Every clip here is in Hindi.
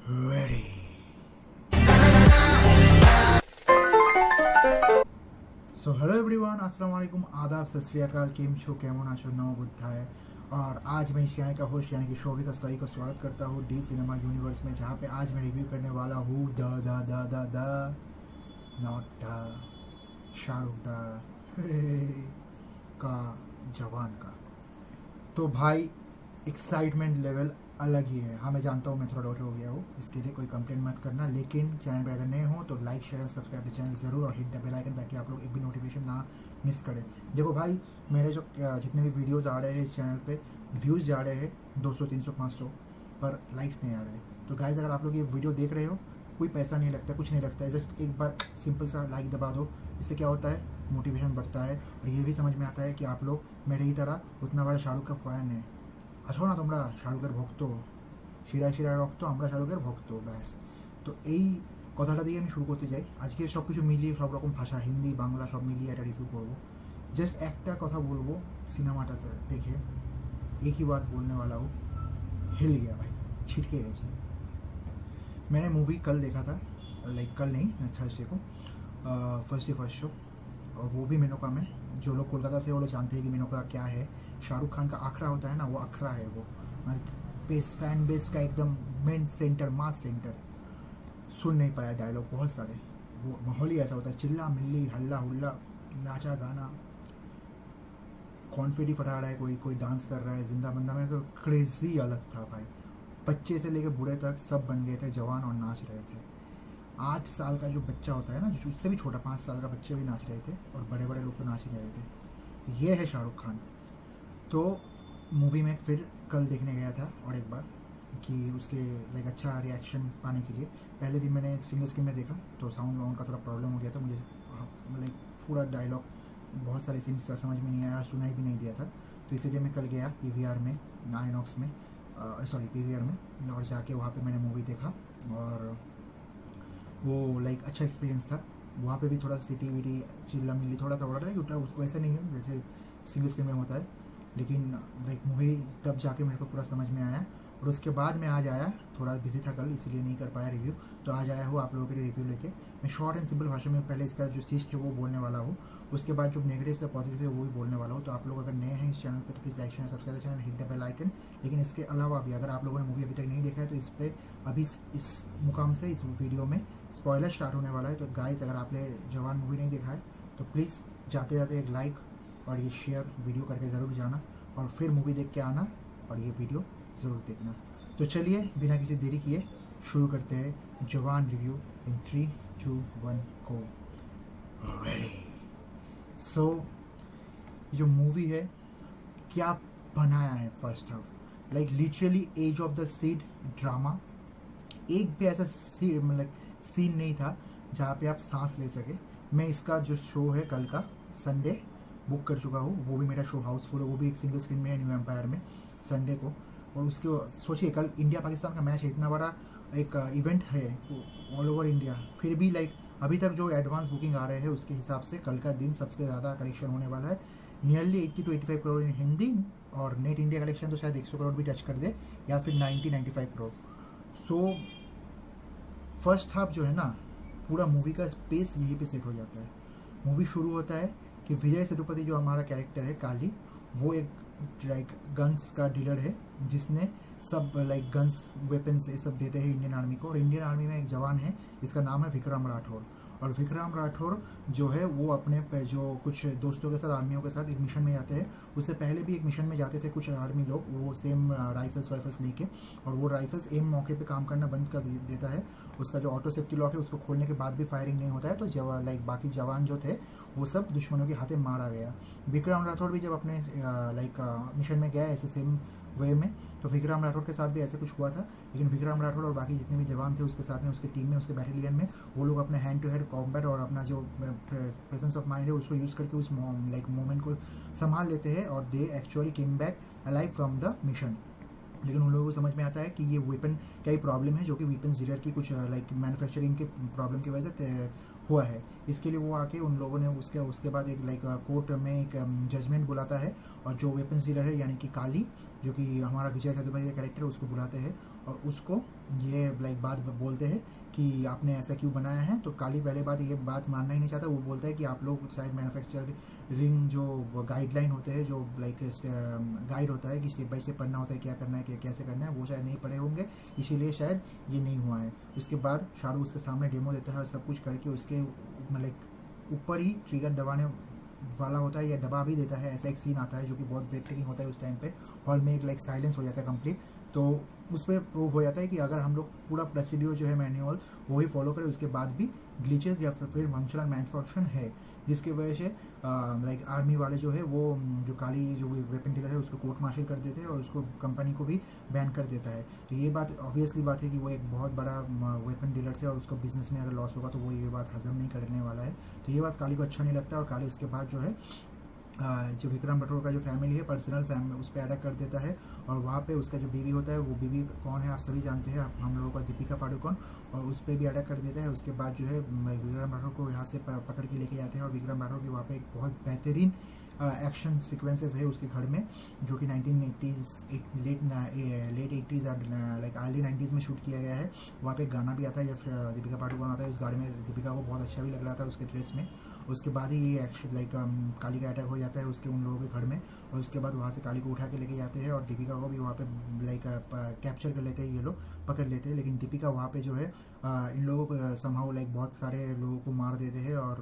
ready. सो हेलो एवरीवन, अस्सलाम वालेकुम, आदाब, सत श्री अकाल, केम छो, केमन आछो, नमो बुद्धाय। और आज मैं इस चैनल का होस्ट यानी कि शोभिका सही का स्वागत करता हूँ डी सिनेमा यूनिवर्स में, जहाँ पे आज मैं रिव्यू करने वाला हूँ द नॉट शाहरुख द का जवान का। तो भाई एक्साइटमेंट लेवल अलग ही है। हाँ, मैं जानता हूँ मैं थोड़ा डॉटर हो गया हूँ, इसके लिए कोई कंप्लेंट मत करना। लेकिन चैनल पर अगर नए हो तो like share subscribe the channel ज़रूर, और हिट द बेल आइकन ताकि आप लोग एक भी नोटिफिकेशन ना मिस करें। देखो भाई, मेरे जो जितने भी वीडियोस आ रहे हैं इस चैनल पे, व्यूज़ जा रहे हैं 200 300 500, पर लाइक्स नहीं आ रहे। तो गाइज, अगर आप लोग ये वीडियो देख रहे हो, कोई पैसा नहीं लगता, कुछ नहीं लगता है, जस्ट एक बार सिंपल सा लाइक दबा दो। इससे क्या होता है, मोटिवेशन बढ़ता है, और ये भी समझ में आता है कि आप लोग मेरे ही तरह उतना बड़ा शाहरुख का फैन है। আসো না তোমরা শাহরুখের ভক্ত, শিরায় শিরায় রক্ত, আমরা শাহরুখের ভক্ত, ব্যাস। তো এই কথাটা দিয়ে আমি শুরু করতে চাই। আজকে সব কিছু মিলিয়ে, সব রকম ভাষা, হিন্দি বাংলা সব মিলিয়ে একটা রিভিউ করবো। জাস্ট একটা কথা বলবো, সিনেমাটাতে দেখে एक ही बात बोलने वाला हूँ, हिल गया भाई, छिटके गए। मैंने मूवी कल देखा था, लाइक कल नहीं, थर्सडे को, फर्स्ट शो, और वो भी मेनोका में। जो लोग कोलकाता से वो लोग जानते हैं कि मेनोका क्या है। शाहरुख खान का आखरा होता है ना, वो अखरा है वो, बेस फैन बेस का एकदम मेन सेंटर, मास सेंटर। सुन नहीं पाया डायलॉग बहुत सारे, वो माहौल ही ऐसा होता है, चिल्ला मिल्ली हल्ला हुल्ला, नाचा गाना, कॉन्फिडी फटा रहा है, कोई कोई डांस कर रहा है, जिंदा बंदा में तो क्रेजी अलग था भाई। बच्चे से लेकर बूढ़े तक सब बन गए थे जवान और नाच रहे थे। 8 साल का जो बच्चा होता है ना, जो उससे भी छोटा 5 साल का बच्चे भी नाच रहे थे, और बड़े बड़े लोग तो नाच ही रहे थे। ये है शाहरुख खान। तो मूवी में फिर कल देखने गया था और एक बार, कि उसके लाइक अच्छा रिएक्शन पाने के लिए। पहले दिन मैंने सिंगल स्क्रीन में देखा तो साउंड वाउंड का थोड़ा प्रॉब्लम हो गया था मुझे, लाइक पूरा डायलॉग बहुत सारे सीन्स का समझ में नहीं आया, सुनाई भी नहीं दिया था। तो इसीलिए मैं कल गया PVR में, आइनॉक्स में, सॉरी PVR में, और जाके वहाँ पे मैंने मूवी देखा। और वो लाइक अच्छा एक्सपीरियंस था। वहाँ पे भी थोड़ा सिटी वीटी चिल्ला मिल्ली थोड़ा सा हो रहा है, वैसे नहीं है जैसे सिंगल स्क्रीन में होता है। लेकिन लाइक मूवी तब जाके मेरे को पूरा समझ में आया। और उसके बाद मैं आज आया, थोड़ा बिजी था कल इसलिए नहीं कर पाया रिव्यू, तो आज आया हूँ आप लोगों के लिए रिव्यू लेके। मैं शॉर्ट एंड सिंपल भाषा में पहले इसका जो चीज़ थे वो बोलने वाला हूँ, उसके बाद जो नेगेटिव से पॉजिटिव है वो भी बोलने वाला हूँ। तो आप लोग अगर नए हैं इस चैनल पे तो please like share subscribe channel, hit the bell icon. लेकिन इसके अलावा भी अगर आप लोगों ने मूवी अभी तक नहीं देखा है तो इस पर अभी इस मुकाम से इस वीडियो में स्पॉइलर स्टार्ट होने वाला है। तो गाइस, अगर आपने जवान मूवी नहीं देखा है तो प्लीज़ जाते जाते एक लाइक और ये शेयर वीडियो करके ज़रूर जाना, और फिर मूवी देख के आना और ये वीडियो ज़रूर देखना। तो चलिए बिना किसी देरी किए शुरू करते हैं जवान रिव्यू इन 3 2 1 को रेडी। सो जो मूवी है, क्या बनाया है first half, like literally edge of the seat drama. एक भी ऐसा मतलब सीन नहीं था जहाँ पे आप सांस ले सके। मैं इसका जो शो है कल का संडे बुक कर चुका हूँ, वो भी मेरा शो हाउसफुल है, वो भी एक सिंगल स्क्रीन में है न्यू एम्पायर में संडे को। और उसके सोचिए कल इंडिया पाकिस्तान का मैच है, इतना बड़ा एक इवेंट है ऑल ओवर इंडिया, फिर भी लाइक अभी तक जो एडवांस बुकिंग आ रहे हैं उसके हिसाब से कल का दिन सबसे ज़्यादा कलेक्शन होने वाला है। नियरली 80 to 85 करोड़ इन हिंदी, और नेट इंडिया कलेक्शन तो शायद 100 करोड़ भी टच कर दे, या फिर 90-95 करोड़। सो फर्स्ट हाफ जो है ना, पूरा मूवी का स्पेस यहीं पे सेट हो जाता है। मूवी शुरू होता है कि विजय सेतुपति जो हमारा कैरेक्टर है काली, वो एक लाइक गन्स का डीलर है, जिसने सब लाइक गन्स वेपन्स ये सब देते हैं इंडियन आर्मी को। और इंडियन आर्मी में एक जवान है जिसका नाम है विक्रम राठौर। और विक्रम राठौर जो है वो अपने जो कुछ दोस्तों के साथ, आर्मियों के साथ एक मिशन में जाते हैं। उससे पहले भी एक मिशन में जाते थे कुछ आर्मी लोग, वो सेम राइफल्स वाइफल्स लेके, और वो राइफल्स एम मौके पे काम करना बंद कर देता है। उसका जो ऑटो सेफ्टी लॉक है उसको खोलने के बाद भी फायरिंग नहीं होता है। तो लाइक बाकी जवान जो थे वो सब दुश्मनों के हाथे मारा गया। विक्रम राठौर भी जब अपने लाइक मिशन में गया ऐसे सेम वे में, तो विक्रम राठौर के साथ भी ऐसे कुछ हुआ था। लेकिन विक्रम राठौर और बाकी जितने भी जवान थे उसके साथ में, उसके टीम में, उसके बैटेलियन में, वो लोग अपने हैंड टू हैंड कॉम्बैट और अपना जो प्रेजेंस ऑफ माइंड है उसको यूज़ करके उस लाइक मोमेंट को संभाल लेते हैं, और they actually came back alive from the mission. लेकिन उन लोगों को समझ में आता है कि ये वेपन का ही प्रॉब्लम है, जो कि वेपन डीलर की कुछ लाइक मैन्युफैक्चरिंग के प्रॉब्लम की वजह से हुआ है। इसके लिए वो आके उन लोगों ने उसके बाद एक लाइक कोर्ट में एक जजमेंट बुलाता है, और जो वेपन डीलर है यानी कि काली, जो कि हमारा विजय सेतुपति का कैरेक्टर है, उसको बुलाते हैं। और उसको ये लाइक बात बोलते हैं कि आपने ऐसा क्यों बनाया है। तो काली पहले बात ये बात मानना ही नहीं चाहता, वो बोलता है कि आप लोग शायद मैन्युफैक्चरिंग जो गाइडलाइन होते हैं, जो लाइक गाइड होता है कि स्टेप बाय स्टेप पढ़ना होता है, क्या करना है, क्या कैसे करना है, वो शायद नहीं पढ़े होंगे, इसीलिए शायद ये नहीं हुआ है। उसके बाद शाहरुख उसके सामने डेमो देता है और सब कुछ करके उसके लाइक ऊपर ही ट्रिगर दबाने वाला होता है या दबा भी देता है। ऐसा एक सीन आता है जो कि बहुत ब्रेक टेकिंग होता है। उस टाइम पे हॉल में एक लाइक साइलेंस हो जाता है कंप्लीट। तो उस पर प्रूव हो जाता है कि अगर हम लोग पूरा प्रोसीड्यूर जो है मैनुअल वो ही फॉलो करें, उसके बाद भी ग्लिचेस या फिर फंक्शनल मैन्युफैक्चरिंग है, जिसकी वजह से लाइक आर्मी वाले जो है वो जो काली जो वेपन डीलर है उसको कोर्ट मार्शल कर देते हैं और उसको कंपनी को भी बैन कर देता है। तो ये बात ऑब्वियसली बात है कि वो एक बहुत बड़ा वेपन डीलर से और उसको बिजनेस में अगर लॉस होगा तो वो ये बात हजम नहीं करने वाला है। तो ये बात काली को अच्छा नहीं लगता और काली उसके बाद जो है जो विक्रम राठौर का जो फैमिली है पर्सनल फैमिली उस पर अटैक कर देता है। और वहाँ पे उसका जो बीवी होता है, वो बीवी कौन है आप सभी जानते हैं, हम लोगों का दीपिका पादुकोण, और उस पर भी अटैक कर देता है। उसके बाद जो है विक्रम राठौर को यहाँ से पकड़ के लेके जाते हैं और विक्रम राठौर के वहाँ पे एक बहुत बेहतरीन एक्शन सीक्वेंसेस है उसके घर में, जो कि 1980s लेट 80s और लाइक अर्ली 90s में शूट किया गया है। वहाँ पे एक गाना भी आता है जब दीपिका पादुकोण आता है उस गाड़ी में, दीपिका को बहुत अच्छा भी लग रहा था उसके ड्रेस में। उसके बाद ही ये एक्शन लाइक काली का अटैक हो जाता है उसके उन लोगों के घर में, और उसके बाद वहाँ से काली को उठा के लेके जाते हैं और दीपिका को भी वहाँ पे लाइक कैप्चर कर लेते हैं, ये लोग पकड़ लेते हैं। लेकिन दीपिका वहाँ पे जो है इन लोगों को समहाउ लाइक बहुत सारे लोगों को मार देते हैं और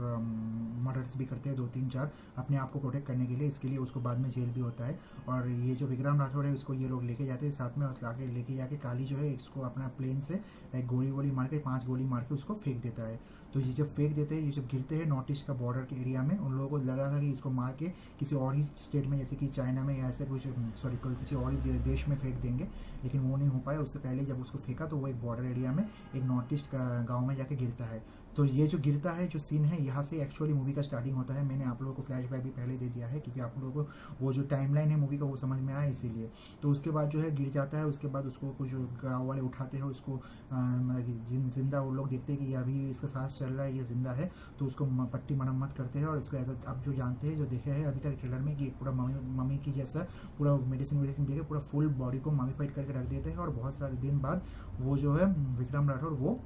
मर्डर्स भी करते हैं 2-3-4 अपने आप को प्रोटेक्ट करने के लिए। इसके लिए उसको बाद में जेल भी होता है। और ये जो विक्रम राठौर है उसको ये लोग लेके जाते हैं साथ में, और आके लेके जाके काली जो है इसको अपना प्लेन से लाइक गोली वोली मार के 5 गोली मार के उसको फेंक देता है। तो ये जब फेंक देते हैं, ये जब गिरते हैं नॉर्थ ईस्ट का बॉर्डर के एरिया में, उन लोगों को लग रहा था कि इसको मार के किसी और ही स्टेट में जैसे कि चाइना में या ऐसे कुछ सॉरी कोई किसी और ही देश में फेंक देंगे, लेकिन वो नहीं हो पाया। उससे पहले जब उसको फेंका तो वो एक बॉर्डर एरिया में एक नॉर्थ ईस्ट का गाँव में जाके गिरता है। तो ये जो गिरता है जो सीन है, यहाँ से एक्चुअली मूवी का स्टार्टिंग होता है। मैंने आप लोगों को फ्लैशबैक भी पहले दे दिया है क्योंकि आप लोगों को वो जो टाइमलाइन है मूवी का वो समझ में आया इसीलिए। तो उसके बाद जो है गिर जाता है, उसके बाद उसको कुछ गाँव वाले उठाते हैं उसको, जिंदा वो लोग देखते हैं कि अभी इसका सांस चल रहा है, ये जिंदा है, तो उसको पट्टी मरम्मत करते हैं और इसको ऐसा अब जो जानते हैं जो देखे हैं अभी तक ट्रेलर में कि पूरा मम्मी की जैसा पूरा मेडिसिन देके पूरा फुल बॉडी को ममीफाइड करके रख देते हैं। और बहुत सारे दिन बाद वो जो है विक्रम राठौर वो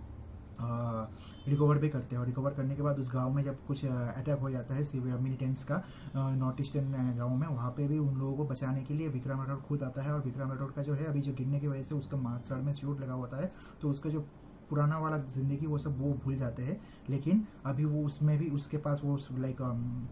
रिकवर भी करते हैं। और रिकवर करने के बाद उस गांव में जब कुछ अटैक हो जाता है सिविल मिलिटेंट्स का नॉर्थ ईस्टर्न गांव में, वहाँ पे भी उन लोगों को बचाने के लिए विक्रम राठौर खुद आता है। और विक्रम राठौर का जो है अभी जो गिरने की वजह से उसका सर में चोट लगा होता है, तो उसका जो पुराना वाला ज़िंदगी वो सब वो भूल जाते हैं। लेकिन अभी वो उसमें भी उसके पास वो लाइक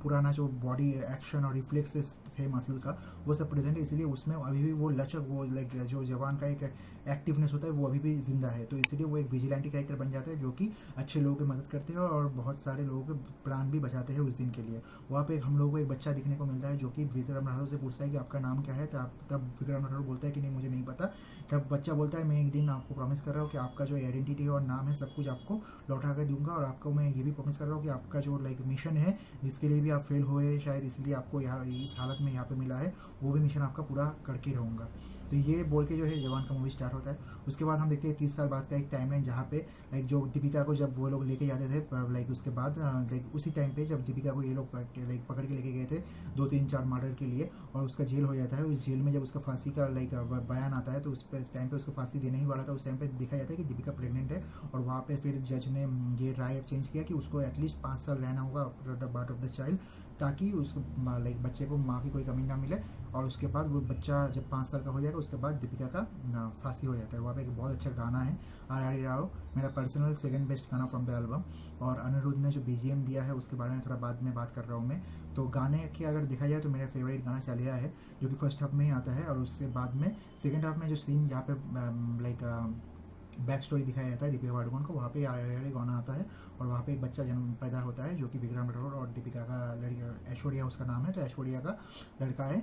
पुराना जो बॉडी एक्शन और रिफ्लेक्सेस थे मसल का वो सब प्रेजेंट है, इसलिए उसमें अभी भी वो लचक वो लाइक जो जवान का एक एक्टिवनेस होता है वो अभी भी जिंदा है। तो इसलिए वो एक विजिलेंटी कैरेक्टर बन जाता है जो कि अच्छे लोगों की मदद करते हैं और बहुत सारे लोगों के प्राण भी बचाते हैं उस दिन के लिए। वहाँ पे हम लोगों को एक बच्चा दिखने को मिलता है जो कि विक्रम राठौर से पूछता है कि आपका नाम क्या है। तब विक्रम राठौर बोलता है कि नहीं मुझे नहीं पता। तब बच्चा बोलता है मैं एक दिन आपको प्रॉमिस कर रहा हूँ कि आपका जो आइडेंटिटी और नाम है सब कुछ आपको लौटा कर दूंगा, और आपको मैं ये भी प्रॉमिस कर रहा हूँ कि आपका जो लाइक मिशन है जिसके लिए भी आप फेल हुए शायद इसलिए आपको यहाँ इस हालत में यहाँ पे मिला है, वो भी मिशन आपका पूरा करके रहूँगा। तो ये बोल के जो है जवान का मूवी स्टार्ट होता है। उसके बाद हम देखते हैं 30 साल बाद का एक टाइमलाइन जहाँ पे लाइक जो दीपिका को जब वो लोग लेके जाते थे लाइक उसके बाद लाइक उसी टाइम पे जब दीपिका को ये लोग लाइक पकड़ के लेके गए थे 2-3-4 मर्डर के लिए और उसका जेल हो जाता है। उस जेल में जब उसका फांसी का लाइक बयान आता है तो उस टाइम पे उसको फांसी देने ही वाला था। उस टाइम पे देखा जाता है कि दीपिका प्रेग्नेंट है और वहाँ पे फिर जज ने ये राय चेंज किया कि उसको एटलीस्ट 5 साल रहना होगा बर्थ ऑफ द चाइल्ड, ताकि उस लाइक बच्चे को माँ की कोई कमी ना मिले। और उसके बाद वो बच्चा जब 5 साल का हो जाएगा उसके बाद दीपिका का फांसी हो जाता है। वहाँ पे एक बहुत अच्छा गाना है आर राव, मेरा पर्सनल सेकंड बेस्ट गाना फ्रॉम द एल्बम। और अनिरुद्ध ने जो बीजीएम दिया है उसके बारे में थोड़ा बाद में बात कर रहा हूँ मैं। तो गाने की अगर देखा जाए तो मेरा फेवरेट गाना चालिया है जो कि फर्स्ट हाफ में ही आता है, और उससे बाद में सेकेंड हाफ में जो सीन जहाँ पे लाइक बैक स्टोरी दिखाया जाता है दीपिका पादुकोण को, वहाँ पे आर गाना आता है और वहाँ पे एक बच्चा जन्म पैदा होता है जो कि विक्रम राठौर और दीपिका का लड़का ऐश्वर्या उसका नाम है, तो ऐश्वर्या का लड़का है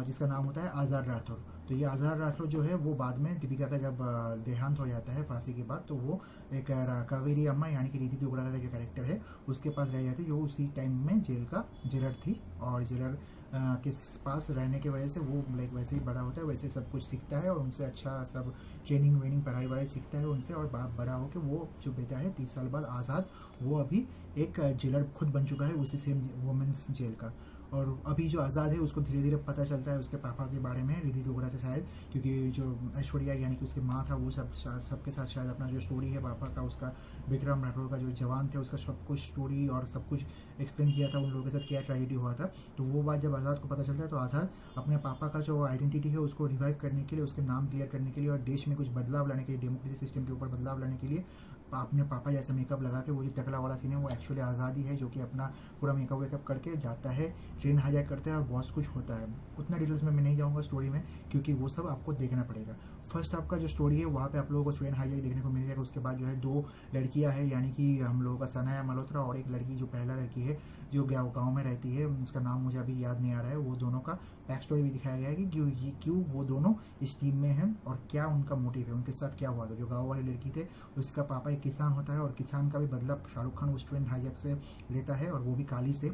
जिसका नाम होता है आज़ाद राठौर। तो ये आज़ाद राठौर जो है वो बाद में दीपिका का जब देहांत हो जाता है फांसी के बाद, तो वो एक कावेरी अम्मा यानी कि रीति दुगड़ा का जो कैरेक्टर है उसके पास रह जाती है, जो उसी टाइम में जेल का जेलर थी। और जेलर के पास रहने की वजह से वो लाइक वैसे ही बड़ा होता है, वैसे सब कुछ सीखता है और उनसे अच्छा सब ट्रेनिंग वेनिंग पढ़ाई वढ़ाई सीखता है उनसे। और बड़ा होकर वो जो बेटा है 30 साल बाद आज़ाद, वो अभी एक जेलर खुद बन चुका है उसी सेम वुमेंस जेल का। और अभी जो आज़ाद है उसको धीरे धीरे पता चलता है उसके पापा के बारे में, रिद्धि चोपड़ा से शायद, क्योंकि जो ऐश्वर्या यानी कि उसकी माँ था वो सबके साथ शायद अपना जो स्टोरी है पापा का, उसका विक्रम राठौर का जो जवान थे उसका सब कुछ स्टोरी और सब कुछ एक्सप्लेन किया था, उन लोगों के साथ क्या ट्रेजेडी हुआ था। तो वो बात जब आज़ाद को पता चलता है तो आज़ाद अपने पापा का जो आइडेंटिटी है उसको रिवाइव करने के लिए, उसके नाम क्लियर करने के लिए और देश में कुछ बदलाव लाने के लिए, डेमोक्रेसी सिस्टम के ऊपर बदलाव लाने के लिए अपने पापा जैसा मेकअप लगा के, वो जो टकला वाला सीन है वो एक्चुअली आज़ादी है, जो कि अपना पूरा मेकअप वेकअप करके जाता है, ट्रेन हाईजैक करते हैं और बहुत कुछ होता है। उतना डिटेल्स में मैं नहीं जाऊँगा स्टोरी में, क्योंकि वो सब आपको देखना पड़ेगा। फर्स्ट हाफ का जो स्टोरी है वहाँ पे आप लोगों को ट्रेन हाईजैक देखने को मिल जाएगा। उसके बाद जो है दो लड़कियाँ हैं, यानी कि हम लोगों का सनाया मल्होत्रा और एक लड़की जो पहला लड़की है जो गाँव में रहती है, उसका नाम मुझे अभी याद नहीं आ रहा है, वो दोनों का बैक स्टोरी भी दिखाया गया है कि क्यों वो दोनों इस टीम में हैं और क्या उनका मोटिव है, उनके साथ क्या हुआ था। जो गाँव वाली लड़की थे उसका पापा एक किसान होता है और किसान का भी बदला शाहरुख खान उस ट्रेन हाईजैक से लेता है, और वो भी काली से,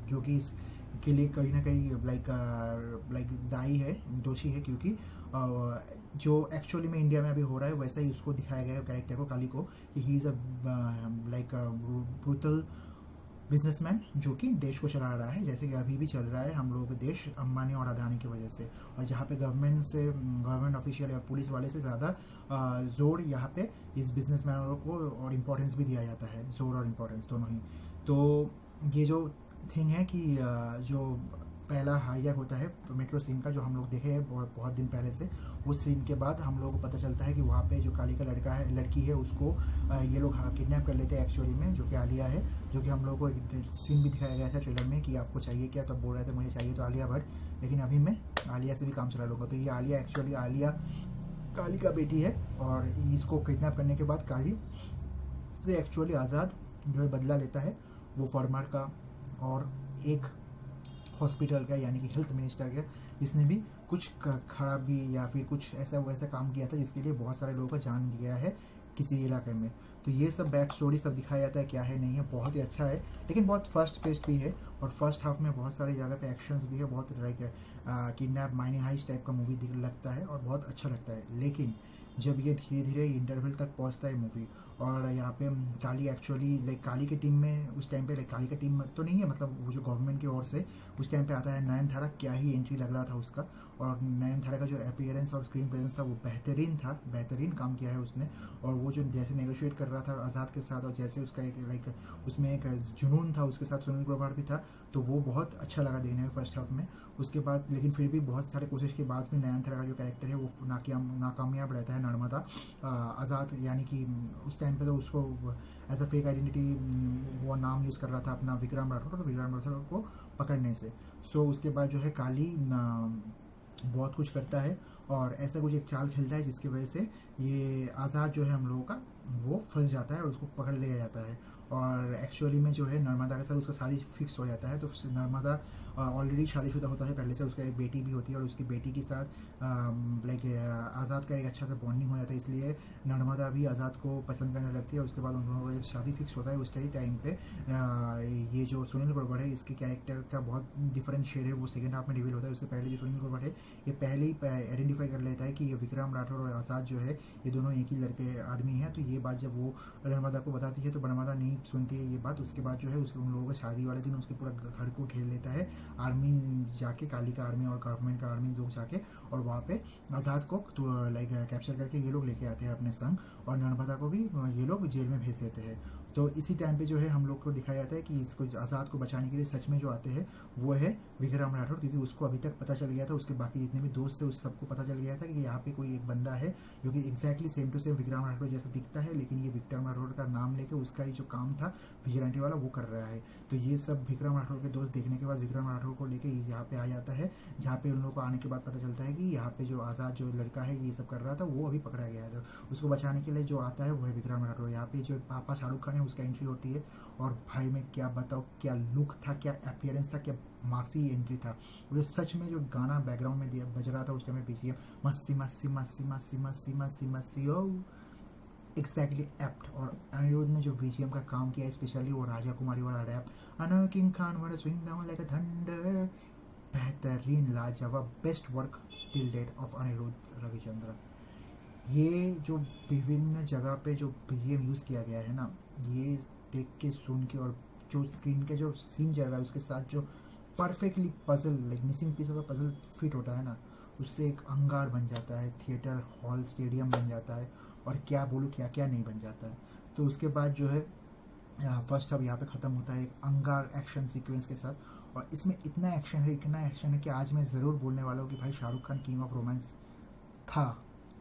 जो कि इसके लिए कहीं ना कहीं लाइक दाई है, दोषी है, क्योंकि जो एक्चुअली में इंडिया में अभी हो रहा है वैसा ही उसको दिखाया गया है कैरेक्टर को, काली को, कि he is a like brutal businessman जो कि देश को चला रहा है, जैसे कि अभी भी चल रहा है हम लोगों का देश अंबानी और अदानी की वजह से। और जहाँ पे गवर्नमेंट ऑफिशियल या पुलिस वाले से ज़्यादा जोर यहाँ पे इस बिजनेसमैनों को और इम्पोर्टेंस भी दिया जाता है, जोर और इम्पोर्टेंस दोनों ही। तो ये जो थिंग है कि जो पहला हाईजैक होता है मेट्रो सीन का, जो हम लोग देखे हैं बहुत दिन पहले से, उस सीन के बाद हम लोगों को पता चलता है कि वहाँ पे जो काली का लड़की है उसको ये लोग किडनैप कर लेते हैं एक्चुअली में, जो कि आलिया है, जो कि हम लोगों को एक सीन भी दिखाया गया था ट्रेलर में कि आपको चाहिए क्या, तो बोल रहे थे मुझे चाहिए तो आलिया भट्ट, लेकिन अभी मैं आलिया से भी काम चला लूँगा। तो ये आलिया एक्चुअली आलिया काली का बेटी है, और इसको किडनैप करने के बाद काली से एक्चुअली आज़ाद जो है बदला लेता है, वो फार्मर का और एक हॉस्पिटल का, यानी कि हेल्थ मिनिस्टर का, जिसने भी कुछ खराबी या फिर कुछ ऐसा वैसा काम किया था जिसके लिए बहुत सारे लोगों का जान गया है किसी इलाके में। तो ये सब बैक स्टोरी सब दिखाया जाता है, क्या है नहीं है, बहुत ही अच्छा है, लेकिन बहुत फर्स्ट पेस्ट भी है, और फर्स्ट हाफ में बहुत सारी जगह पे एक्शंस भी है, बहुत like kidnap mining heist type का मूवी लगता है और बहुत अच्छा लगता है। लेकिन जब ये धीरे धीरे इंटरवल तक पहुंचता है मूवी, और यहाँ पे काली एक्चुअली लाइक काली की टीम में उस टाइम पे, लाइक काली का टीम तो नहीं है, मतलब वो जो गवर्नमेंट की ओर से उस टाइम पे आता है नयनतारा, क्या ही एंट्री लग रहा था उसका, और नयनतारा का जो अपीयरेंस और स्क्रीन प्रेजेंस था वो बेहतरीन था, बेहतरीन काम किया है उसने। और वो जो जैसे नेगोशिएट कर रहा था आज़ाद के साथ, और जैसे उसका एक लाइक उसमें एक जुनून था, उसके साथ सुनील ग्रोवर भी था, तो वो बहुत अच्छा लगा देखने में फर्स्ट हाफ में। उसके बाद लेकिन फिर भी बहुत सारे कोशिश के बाद भी नयनतारा का जो कैरेक्टर है वो नाकामयाब रहता है। नर्मदा आज़ाद यानी कि उस टाइम पे तो उसको एज अ फेक आइडेंटिटी वो नाम यूज़ कर रहा था अपना विक्रम राठौर, तो विक्रम राठौर को पकड़ने से। सो उसके बाद जो है काली बहुत कुछ करता है और ऐसा कुछ एक चाल खेलता है जिसकी वजह से ये आज़ाद जो है हम लोगों का वो फंस जाता है और उसको पकड़ लिया जाता है। और एक्चुअली में जो है नर्मदा के साथ उसका शादी फिक्स हो जाता है। तो नर्मदा ऑलरेडी शादीशुदा होता है पहले से, उसका एक बेटी भी होती है और उसकी बेटी के साथ लाइक आज़ाद का एक अच्छा सा बॉन्डिंग हो जाता है, इसलिए नर्मदा भी आज़ाद को पसंद करने लगती है। उसके बाद उन दोनों का शादी फिक्स होता है। उसके ही टाइम पे ये जो सुनील ग्रोवर है इसके कैरेक्टर का बहुत डिफरेंट शेड है, वो सेकेंड हाफ में रिवील होता है। उससे पहले जो सुनील ग्रोवर है ये पहले ही आइडेंटिफाई कर लेता है कि ये विक्रम राठौर और आज़ाद जो है ये दोनों एक ही लड़के आदमी हैं। तो ये बात जब वो नर्मदा को बताती है तो नर्मदा नहीं सुनती है ये बात। उसके बाद जो है उसके उन लोगों का शादी वाले दिन उसके पूरा घर को घेर लेता है आर्मी जाके, काली का आर्मी और गवर्नमेंट का आर्मी लोग जाके, और वहाँ पे आज़ाद को तो लाइक कैप्चर करके ये लोग लेके आते हैं अपने संग, और नर्मदा को भी ये लोग जेल में भेज देते हैं। तो इसी टाइम पे जो है हम लोग को दिखाया जाता है कि इसको आज़ाद को बचाने के लिए सच में जो आते हैं वो है विक्रम राठौर, क्योंकि उसको अभी तक पता चल गया था, उसके बाकी जितने भी दोस्त थे उस सबको पता चल गया था कि यहाँ पे कोई एक बंदा है जो कि exactly same to same Vikram Rathore जैसा दिखता है, लेकिन ये विक्रम राठौर का नाम लेके उसका ही जो काम था विजिलेंटी वाला वो कर रहा है। तो ये सब विक्रम राठौर के दोस्त देखने के बाद विक्रम राठौर को लेके यहाँ पे आ जाता है, जहाँ पे उन लोगों को आने के बाद पता चलता है कि यहाँ पे जो आज़ाद जो लड़का है ये सब कर रहा था वो अभी पकड़ा गया था। उसको बचाने के लिए जो आता है वो है विक्रम राठौर। यहाँ पे जो पापा शाहरुख खान है उसका एंट्री होती है, और भाई मैं क्या बताऊँ, क्या लुक था, क्या अपीयरेंस था, क्या मासी एंट्री था। वो सच में जो गाना बैकग्राउंड में दिया बज रहा था उस टाइम में BGM mushy mushy mushy mushy mushy mushy mushy ओ एग्जैक्टली एप्ट। और अनिरुद्ध ने जो बीजीएम का काम किया स्पेशली वो राजा कुमारी वाला रैप, अनो किंग खान वाला swing down like a thunder, बेहतरीन लाजवाब best work till date of Anirudh Ravichandran. ये जो विभिन्न जगह पे जो बीजीएम यूज़ किया गया है ना, ये देख के सुन के और जो स्क्रीन के जो सीन चल रहा है उसके साथ जो perfectly puzzle like missing piece का पजल फिट होता है ना, उससे एक अंगार बन जाता है, थिएटर हॉल स्टेडियम बन जाता है, और क्या बोलूँ क्या क्या नहीं बन जाता है। तो उसके बाद जो है फर्स्ट हाफ यहाँ पे ख़त्म होता है एक अंगार एक्शन सीक्वेंस के साथ, और इसमें इतना एक्शन है, इतना एक्शन है कि आज मैं ज़रूर बोलने वाला हूँ कि भाई Shahrukh Khan king of romance था,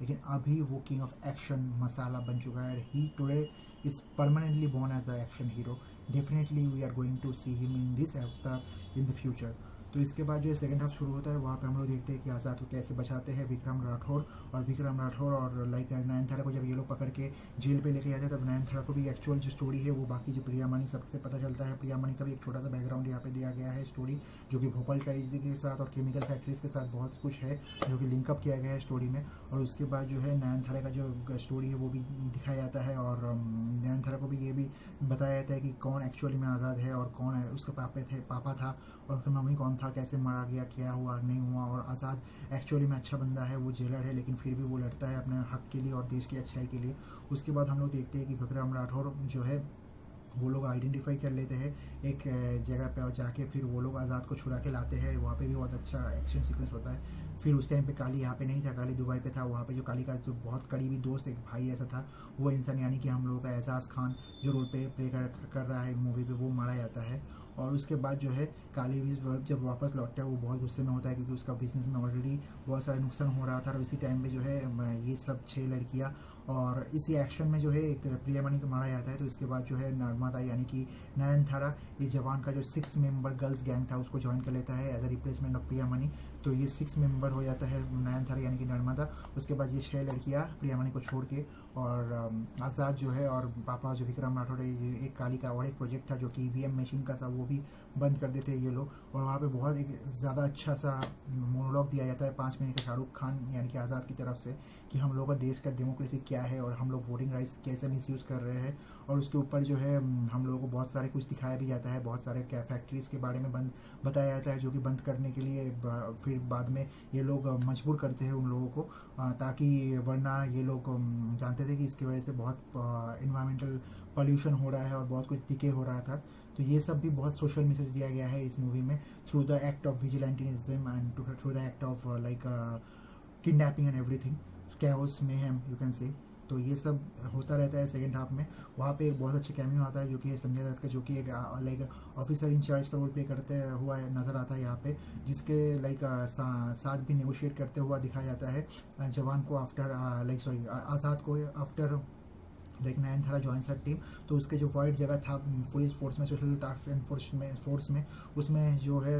लेकिन अभी वो किंग ऑफ एक्शन मसाला बन चुका है। He today is permanently born as a action hero. Definitely we are going to see him in this avatar in the future. तो इसके बाद जो सेकंड हाफ शुरू होता है, वहाँ पे हम लोग देखते हैं कि आज़ाद को कैसे बचाते हैं विक्रम राठौर, और विक्रम राठौर और लाइक नयनतारा को जब ये लोग पकड़ के जेल पे लेके जाते हैं, तब नयनतारा को भी एक्चुअल जो स्टोरी है वो बाकी जो प्रियामणि सबसे पता चलता है। प्रियामणि का भी एक छोटा सा बैकग्राउंड यहाँ पे दिया गया है स्टोरी, जो कि भोपाल ट्रेजेडी के साथ और केमिकल फैक्ट्रीज के साथ बहुत कुछ है जो कि लिंकअप किया गया है स्टोरी में। और उसके बाद जो है नयनतारा का जो स्टोरी है वो भी दिखाया जाता है, और नयनतारा को भी ये भी बताया जाता है कि कौन एक्चुअली में आज़ाद है और कौन है उसके पापा था, और उसका मम्मी कौन था, कैसे मारा गया, क्या हुआ नहीं हुआ। और आज़ाद एक्चुअली में अच्छा बंदा है, वो जेलर है, लेकिन फिर भी वो लड़ता है अपने हक के लिए और देश की अच्छाई के लिए। उसके बाद हम लोग देखते हैं कि विक्रम राठौर जो है वो लोग आइडेंटिफाई कर लेते हैं एक जगह पे, और जाके फिर वो लोग आज़ाद को छुड़ा के लाते हैं। वहाँ पे भी बहुत अच्छा एक्शन सीक्वेंस होता है। फिर उस टाइम पे काली यहाँ पे नहीं था, काली दुबई पे था। वहाँ पे जो काली का जो बहुत करीबी दोस्त एक भाई ऐसा था, वो इंसान यानी कि हम लोगों का एहसास खान जो रोल प्ले कर रहा है मूवी पे, वो मारा जाता है। और उसके बाद जो है काली भी जब वापस लौटता है वो बहुत गुस्से में होता है, क्योंकि उसका बिजनेस में ऑलरेडी बहुत सारा नुकसान हो रहा था। और इसी टाइम पे जो है ये सब 6 लड़कियाँ, और इसी एक्शन में जो है एक प्रियामणि को मारा जाता है। तो इसके बाद जो है नर्मदा यानी कि नयनतारा, ये जवान का जो 6 मेंबर गर्ल्स गैंग था उसको ज्वाइन कर लेता है as a replacement of Priyamani. तो ये 6 मेंबर हो जाता है नयनतारा यानी कि नर्मदा। उसके बाद ये 6 लड़कियाँ प्रियामणि को छोड़ के, और आज़ाद जो है और पापा जो विक्रम राठौर है, ये एक काली का और एक प्रोजेक्ट था जो कि ईवीएम मशीन का था, वो भी बंद कर देते हैं ये लोग। और वहाँ पे बहुत एक ज़्यादा अच्छा सा मोनोलॉग दिया जाता है 5 मिनट का शाहरुख खान यानी कि आज़ाद की तरफ से, कि हम लोग का देश का डेमोक्रेसी क्या है और हम लोग वोटिंग राइट्स कैसे मिसयूज़ कर रहे हैं। और उसके ऊपर जो है हम लोगों को बहुत सारे कुछ दिखाया भी जाता है, बहुत सारे क्या फैक्ट्रीज़ के बारे में बताया जाता है, जो कि बंद करने के लिए फिर बाद में ये लोग मजबूर करते हैं उन लोगों को, ताकि वरना ये लोग जानते थे कि इसकी वजह से बहुत इन्वायरमेंटल पॉल्यूशन हो रहा है और बहुत कुछ डिके हो रहा था। तो ये सब भी बहुत सोशल मैसेज दिया गया है इस मूवी में, through the act of vigilantism and through the act of like kidnapping and everything, chaos mayhem you can say. तो ये सब होता रहता है सेकेंड हाफ में। वहाँ पे एक बहुत अच्छा कैमियो आता है जो कि संजय दत्त का, जो कि एक लाइक ऑफिसर इंचार्ज का रोल प्ले करते हुआ नज़र आता है यहाँ पे, जिसके लाइक साथ भी नेगोशिएट करते हुआ दिखाया जाता है जवान को आफ्टर लाइक सॉरी आज़ाद को आफ्टर लाइक नयनतारा जॉइंस हर टीम। तो उसके जो वाइड जगह था पुलिस फोर्स में, स्पेशल टास्क एंड फोर्स में, उसमें जो है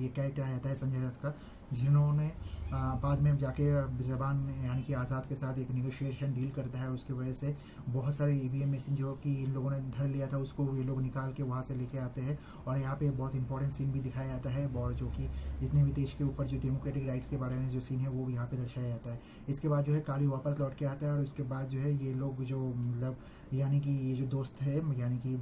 ये कैरेक्टर आ जाता है संजय दत्त का, जिन्होंने बाद में जाके जवान यानी कि आज़ाद के साथ एक निगोशिएशन डील करता है। उसकी वजह से बहुत सारे ईवीएम मशीन जो कि इन लोगों ने धर लिया था उसको ये लोग निकाल के वहाँ से लेके आते हैं। और यहाँ पे बहुत इंपॉर्टेंट सीन भी दिखाया जाता है, और जो कि जितने भी देश के ऊपर जो डेमोक्रेटिक राइट्स के बारे में जो सीन है वो भी यहाँ पे दर्शाया जाता है। इसके बाद जो है काली वापस लौट के आता है, और उसके बाद जो है ये लोग जो मतलब यानी कि ये जो दोस्त है यानी कि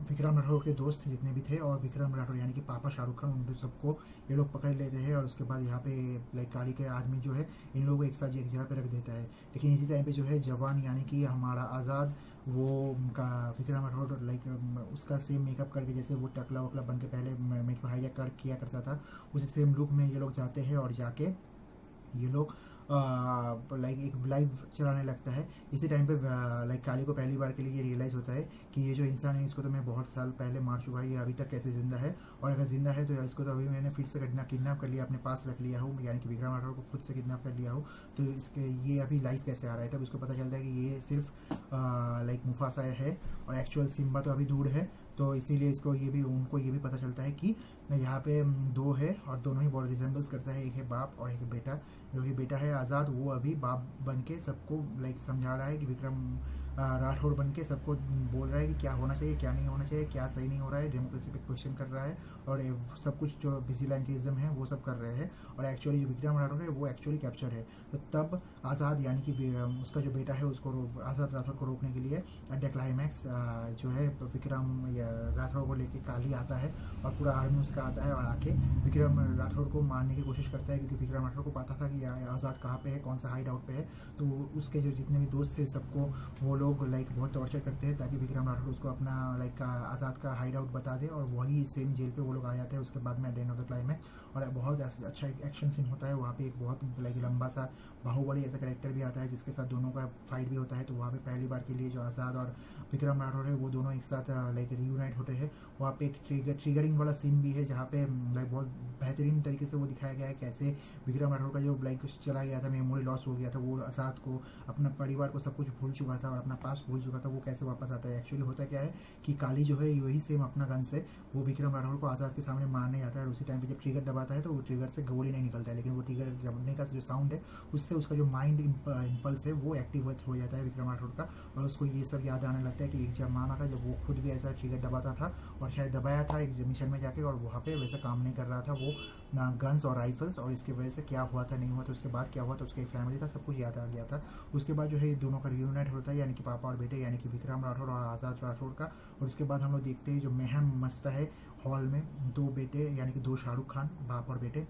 विक्रम राठौर के दोस्त जितने भी थे, और विक्रम राठौर यानी कि पापा शाहरुख खान, उन सबको ये लोग पकड़ लेते हैं। और उसके बाद यहाँ पे लाइक काली के आदमी जो है इन लोगों को एक साथ एक जगह पे रख देता है। लेकिन इसी टाइम पे जो है जवान यानी कि हमारा आज़ाद, वो का विक्रम राठौर लाइक उसका सेम मेकअप करके, जैसे वो टकला वकला बन के पहले मेट्रो हाईजैक किया करता था, उसी सेम लुक में ये लोग जाते हैं, और जाके ये लोग लाइक एक लाइव चलाने लगता है। इसी टाइम पे लाइक काली को पहली बार के लिए ये रियलाइज़ होता है कि ये जो इंसान है इसको तो मैं बहुत साल पहले मार चुका है, ये अभी तक कैसे ज़िंदा है, और अगर ज़िंदा है तो इसको तो अभी मैंने फिर से किडनैप कर लिया, अपने पास रख लिया हूँ, यानी कि विक्रम राठौर को खुद से किडनैप कर लिया हूँ, तो इसके ये अभी लाइफ कैसे आ रहा है। तब इसको पता चलता है कि ये सिर्फ लाइक मुफासा है और एक्चुअल सिम्बा तो अभी दूर है। तो इसीलिए इसको उनको ये भी पता चलता है कि यहाँ पे 2 है, और दोनों ही बहुत रिजेंबल्स करता है, एक है बाप और एक है बेटा। जो ही बेटा है आज़ाद, वो अभी बाप बन के सबको लाइक समझा रहा है कि विक्रम राठौर बन के सबको बोल रहा है कि क्या होना चाहिए, क्या नहीं होना चाहिए, क्या सही नहीं हो रहा है, डेमोक्रेसी पे क्वेश्चन कर रहा है, और सब कुछ जो विजिलेंटिज्म है वो सब कर रहे हैं। और एक्चुअली जो विक्रम राठौर है वो एक्चुअली कैप्चर है। तो तब आज़ाद यानी कि उसका जो बेटा है उसको आज़ाद राठौर को रोकने के लिए एट द क्लाइमैक्स जो है विक्रम राठौर को लेके काली आता है और पूरा आर्मी उसका आता है और आके विक्रम राठौर को मारने की कोशिश करता है, क्योंकि विक्रम राठौर को पता था कि आज़ाद कहाँ पे है, कौन सा हाइड आउट पे है। तो उसके जो जितने भी दोस्त थे सबको वो लोग लाइक बहुत टॉर्चर करते हैं ताकि विक्रम राठौर उसको अपना लाइक आज़ाद का हाइड आउट बता दे, और वही सेम जेल पे वो लोग आ जाते हैं उसके बाद में eight the end of the climax. और बहुत अच्छा एक एक्शन सीन होता है वहाँ पे, एक बहुत लाइक लंबा सा बाहुबली ऐसा कैरेक्टर भी आता है जिसके साथ दोनों का फाइट भी होता है। तो वहाँ पे पहली बार के लिए जो आज़ाद और विक्रम राठौर है वो दोनों एक साथ लाइक रियूनाइट होते हैं। वहाँ पे एक ट्रिगरिंग वाला सीन भी है जहाँ पे लाइक बहुत बेहतरीन तरीके से वो दिखाया गया है कैसे विक्रम राठौर का जो लाइक चला गया था, मेमोरी लॉस हो गया था, वो आज़ाद को, अपना परिवार को सब कुछ भूल चुका था और अपना पास्ट भूल चुका था, वो कैसे वापस आता है। एक्चुअली होता क्या है कि काली जो है वही सेम अपना गन से वो विक्रम राठौर को आज़ाद के सामने मारने आता है, और उसी टाइम पे जब ट्रिगर दबाता है तो वो ट्रिगर से गोली नहीं निकलता है, लेकिन वो ट्रिगर दबने का जो साउंड है उससे उसका जो माइंड इम्पल्स है वो एक्टिवेट हो जाता है विक्रम राठौर का, और उसको ये सब याद आने लगता है कि एक जमाना था जब वो खुद भी ऐसा ट्रिगर दबाता था और शायद दबाया था एक मिशन में जाके, और वहाँ पे वैसा काम नहीं कर रहा था वो ना गन्स और राइफल्स, और इसकी वजह से क्या हुआ था नहीं हुआ था, उसके बाद क्या हुआ था, उसका एक फैमिली था, सब कुछ याद आ गया था। उसके बाद जो है ये दोनों का रियूनाइट होता है, यानी कि पापा और बेटे, यानी कि विक्रम राठौर और आज़ाद राठौर का। और उसके बाद हम लोग देखते हैं जो महम मचता है हॉल में, दो बेटे यानी कि दो शाहरुख खान बाप और बेटे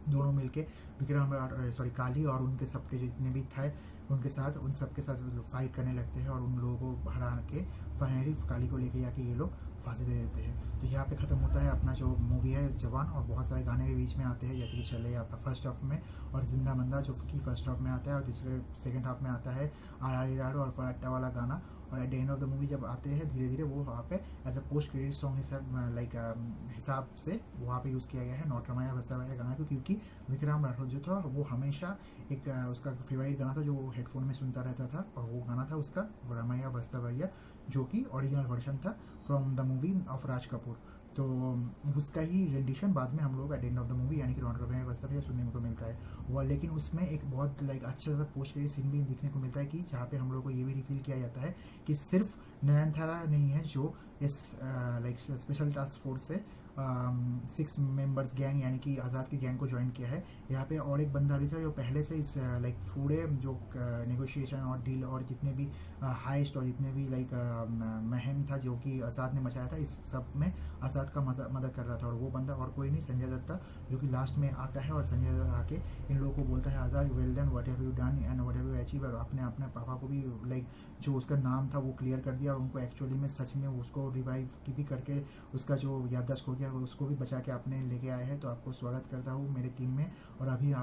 दोनों मिलके विक्रम काली और उनके सबके जितने भी थे उनके साथ उन सबके साथ फाइट करने लगते हैं, और उन लोगों को हरा के फाइनली काली को लेके जाके ये लोग फांसी दे देते हैं। तो यहाँ पे ख़त्म होता है अपना जो मूवी है जवान, और बहुत सारे गाने भी बीच में आते हैं जैसे कि चले आपका फर्स्ट हाफ में, और जिंदा मंदा जो कि फर्स्ट हाफ में आता है, और तीसरे सेकंड हाफ में आता है आर राडो और फराट्टा वाला गाना। और at the end of the movie जब आते हैं धीरे धीरे वो वहाँ पे as a post credit song हिसाब से वहाँ पे यूज़ किया गया है नॉट रमाया बस्तावाया गाना को, क्योंकि विक्रम राठौर जो था वो हमेशा एक उसका फेवरेट गाना था जो वो हेडफोन में सुनता रहता था, और वो गाना था उसका रमाया बस्तावाया, जो कि ओरिजिनल वर्जन था from the movie of Raj Kapoor. तो उसका ही रेंडिशन बाद में हम लोग at end of the movie यानी कि नॉट रमाया बस्तावाया सुनने को मिलता है वो, लेकिन उसमें एक बहुत लाइक अच्छा सा पोस्ट क्रेडिट सीन भी देखने को मिलता है कि जहाँ पे हम लोग को ये भी रिफील किया जाता है कि सिर्फ नयनतारा नहीं है जो इस लाइक स्पेशल टास्क फोर्स से 6 मेंबर्स गैंग यानी कि आज़ाद की गैंग को ज्वाइन किया है। यहाँ पे और एक बंदा भी था जो पहले से इस लाइक पूरे जो नेगोशिएशन और डील और जितने भी हाइस्ट और जितने भी लाइक महम था जो कि आज़ाद ने मचाया था, इस सब में आज़ाद का मदद कर रहा था, और वो बंदा और कोई नहीं संजय दत्त था, जो कि लास्ट में आता है और संजय दत्त आके इन लोगों को बोलता है Azad well done what have you done and what have you achieve, और अपने अपने पापा को भी लाइक जो उसका नाम था वो क्लियर कर दिया, और उनको एक्चुअली में सच में उसको रिवाइव की भी करके उसका जो याददाश्त हो गया उसको भी बचा के आपने लेके आए हैं। तो आपको स्वागत करता हूँ मेरे टीम में, और अभी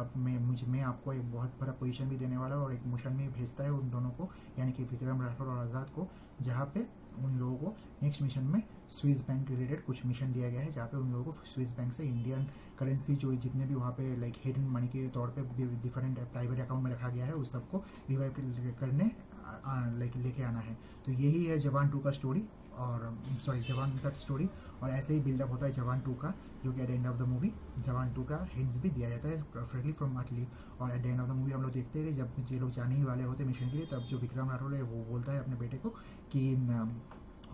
मैं आपको एक बहुत बड़ा पोजीशन भी देने वाला हूँ, और एक मिशन में भेजता है उन दोनों को यानी कि विक्रम राठौर और आज़ाद को, जहाँ पे उन लोगों को नेक्स्ट मिशन में स्विस बैंक रिलेटेड कुछ मिशन दिया गया है, जहाँ पे उन लोगों को स्विस बैंक से इंडियन करेंसी जो जितने भी वहाँ पे लाइक हिडन मनी के तौर पे डिफरेंट प्राइवेट अकाउंट में रखा गया है उस सबको रिवाइव करने लाइक लेके आना है। तो यही है जवान 2 का स्टोरी, और जवान का स्टोरी, और ऐसे ही बिल्डअप होता है जवान 2 का, जो कि eight the end of the movie जवान 2 का हिंट्स भी दिया जाता है फ्रेंडली फ्रॉम अटली। और at the end of the movie हम लोग देखते हैं जब ये लोग जाने ही वाले होते हैं मिशन के लिए, तब जो विक्रम राठौर है वो बोलता है अपने बेटे को कि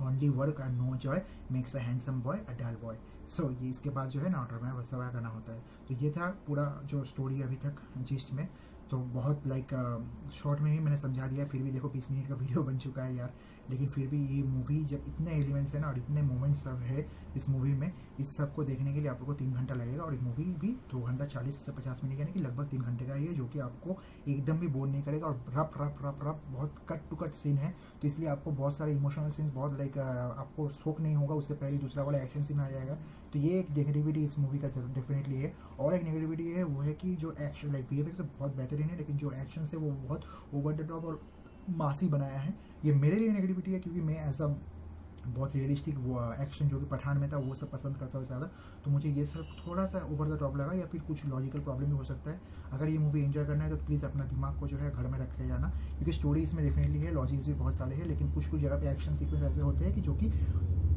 only work and no joy makes a handsome boy a dull boy. So ये इसके बाद जो है नॉट रमाया बस्तावाया गाना होता है। तो ये था पूरा जो स्टोरी अभी तक जिस्ट में, तो बहुत लाइक शॉर्ट में ही मैंने समझा दिया, फिर भी देखो 20 मिनट का वीडियो बन चुका है यार, लेकिन फिर भी ये मूवी जब इतने एलिमेंट्स हैं ना और इतने मोमेंट्स सब है इस मूवी में, इस सब को देखने के लिए आप लोग को 3 घंटा लगेगा, और एक मूवी भी 2 घंटा 40 से 50 मिनट यानी कि लगभग 3 घंटे का ही है, जो कि आपको एकदम भी बोर नहीं करेगा, और रफ रफ रफ रफ बहुत कट टू कट सीन है, तो इसलिए आपको बहुत सारे इमोशनल सीन्स बहुत लाइक आपको शौक नहीं होगा, उससे पहले दूसरा वाला एक्शन सीन आ जाएगा। तो ये एक नेगेटिविटी इस मूवी का डेफिनेटली है। और एक नेगेटिविटी है वो है कि जो एक्शन लाइक VFX बहुत बेहतरीन है, लेकिन जो एक्शन से वो बहुत ओवर द टॉप और मासी बनाया है, ये मेरे लिए नेगेटिविटी है, क्योंकि मैं ऐसा बहुत रियलिस्टिक वो एक्शन जो कि पठान में था वो सब पसंद करता हूँ ज़्यादा, तो मुझे ये सब थोड़ा सा ओवर द टॉप लगा, या फिर कुछ लॉजिकल प्रॉब्लम भी हो सकता है। अगर ये मूवी एंजॉय करना है तो प्लीज़ अपना दिमाग को जो है घर में रख के जाना, क्योंकि स्टोरी इसमें डेफिनेटली है, लॉजिक्स भी बहुत सारे हैं, लेकिन कुछ जगह पे एक्शन सीक्वेंस ऐसे होते हैं कि जो कि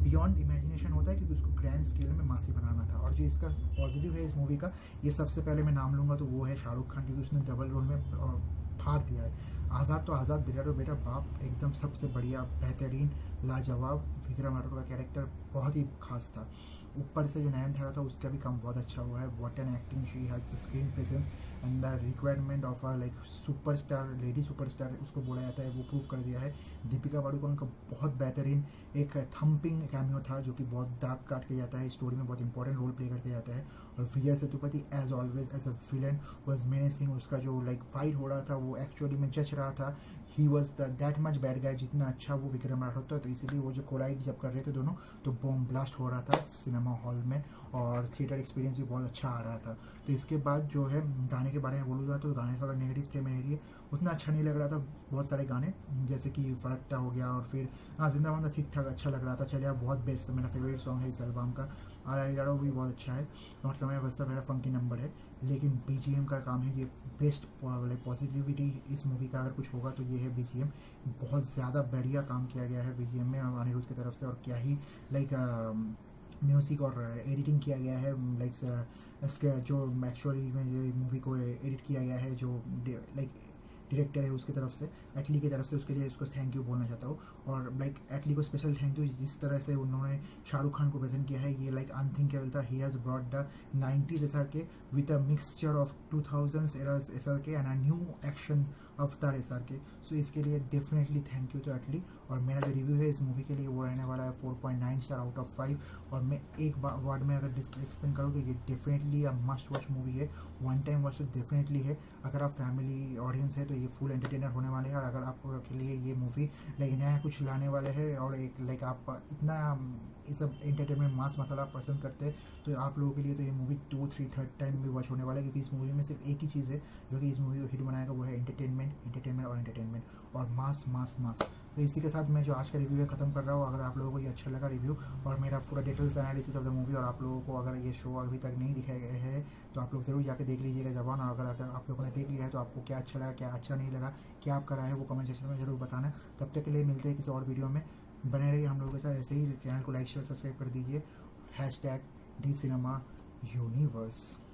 बियॉन्ड इमेजिनेशन होता है, क्योंकि उसको ग्रैंड स्केल में मासी बनाना था। और जो इसका पॉजिटिव है इस मूवी का, ये सबसे पहले मैं नाम लूँगा तो वो है शाहरुख खान, क्योंकि उसने डबल रोल में फाड़ दिया है। आज़ाद तो आज़ाद, बेटा तो बेटा, बाप एकदम सबसे बढ़िया बेहतरीन लाजवाब, विक्रम राठौर का कैरेक्टर बहुत ही खास था। ऊपर से जो नयनतारा था उसका भी काम बहुत अच्छा हुआ है. What an acting she has, the screen presence and the requirement of a like superstar, lady superstar उसको बोला जाता है, वो प्रूव कर दिया है. दीपिका पादुकोण का बहुत बेहतरीन एक थम्पिंग कैमियो था जो कि बहुत दाग काट के जाता है, स्टोरी में बहुत इंपॉर्टेंट रोल प्ले करके जाता है. और Vijay Sethupathi as always as a villain was menacing. उसका जो लाइक फाइट हो रहा था वो एक्चुअली में जच रहा था. He was that much bad guy जितना अच्छा वो विक्रम राठौर था. तो इसीलिए वो जो कोलाइड जब कर रहे थे दोनों तो बॉम्ब ब्लास्ट हो रहा था सिनेमा हॉल में और थिएटर एक्सपीरियंस भी बहुत अच्छा आ रहा था. तो इसके बाद जो है गाने के बारे में बोलूँगा तो गाने थोड़ा नेगेटिव थे मेरे लिए, उतना अच्छा नहीं लग रहा था. बहुत सारे गाने जैसे कि फरकटा हो गया और फिर हाँ जिंदाबाद ठीक ठाक अच्छा लग रहा था. चलिए आप बहुत बेस्ट मेरा फेवरेट सॉन्ग है इस एल्बम का. आर लाड़ो भी बहुत अच्छा है. नॉट कमाया वैसा मेरा फंकी नंबर है. लेकिन बीजीएम का काम है, ये बेस्ट लाइक पॉजिटिविटी इस मूवी का अगर कुछ होगा तो ये है बीजीएम. बहुत ज़्यादा बढ़िया काम किया गया है बीजीएम में अनिरुद्ध की तरफ से. और क्या ही लाइक म्यूज़िक और एडिटिंग किया गया है. लाइक इसके जो एक्चुअली में ये मूवी को एडिट किया गया है जो लाइक डायरेक्टर है उसकी तरफ से, एटली की तरफ से, उसके लिए उसको थैंक यू बोलना चाहता हूँ. और लाइक एटली को स्पेशल थैंक यू जिस तरह से उन्होंने शाहरुख खान को प्रेजेंट किया है. ये लाइक अनथिंकेबल था. He has brought the 90s S R K with a mixture of 2000s eras S R K and a new action avatar S R K. So इसके लिए डेफिनेटली थैंक यू तो एटली. और मेरा जो रिव्यू है इस मूवी के लिए वो रहने वाला है 4.9 स्टार आउट ऑफ 5. और मैं एक वर्ड में अगर एक्सप्लेन करूँ तो ये definitely a must watch movie है. वन टाइम वॉच तो डेफिनेटली है. अगर आप फैमिली ऑडियंस है तो ये फुल एंटरटेनर होने वाले हैं. और अगर आपके लिए ये मूवी लाइक नया कुछ लाने वाले हैं और एक लाइक आप इतना ये सब एंटरटेनमेंट मास मसाला पसंद करते हैं तो आप लोगों के लिए तो ये मूवी 2, 3, थर्ड टाइम भी वॉच होने वाला है. क्योंकि इस मूवी में सिर्फ एक ही चीज़ है जो कि इस मूवी को हिट बनाएगा, वो है एंटरटेनमेंट और मास मास मास. तो इसी के साथ मैं जो आज का रिव्यू है ख़त्म कर रहा हूँ. अगर आप लोगों को ये अच्छा लगा रिव्यू और मेरा पूरा details analysis of the movie और आप लोगों को अगर ये शो अभी तक नहीं दिखाया गया है तो आप लोग ज़रूर जाके देख लीजिएगा जवान. और अगर आप लोगों ने देख लिया है तो आपको क्या अच्छा लगा, क्या अच्छा नहीं लगा, क्या आप करा है वो कमेंट सेक्शन में ज़रूर बताना. तब तक के लिए मिलते हैं किसी और वीडियो में. बने रहिए हम लोगों के साथ ऐसे ही. चैनल को लाइक शेयर सब्सक्राइब कर दीजिए. #D Cinema Universe.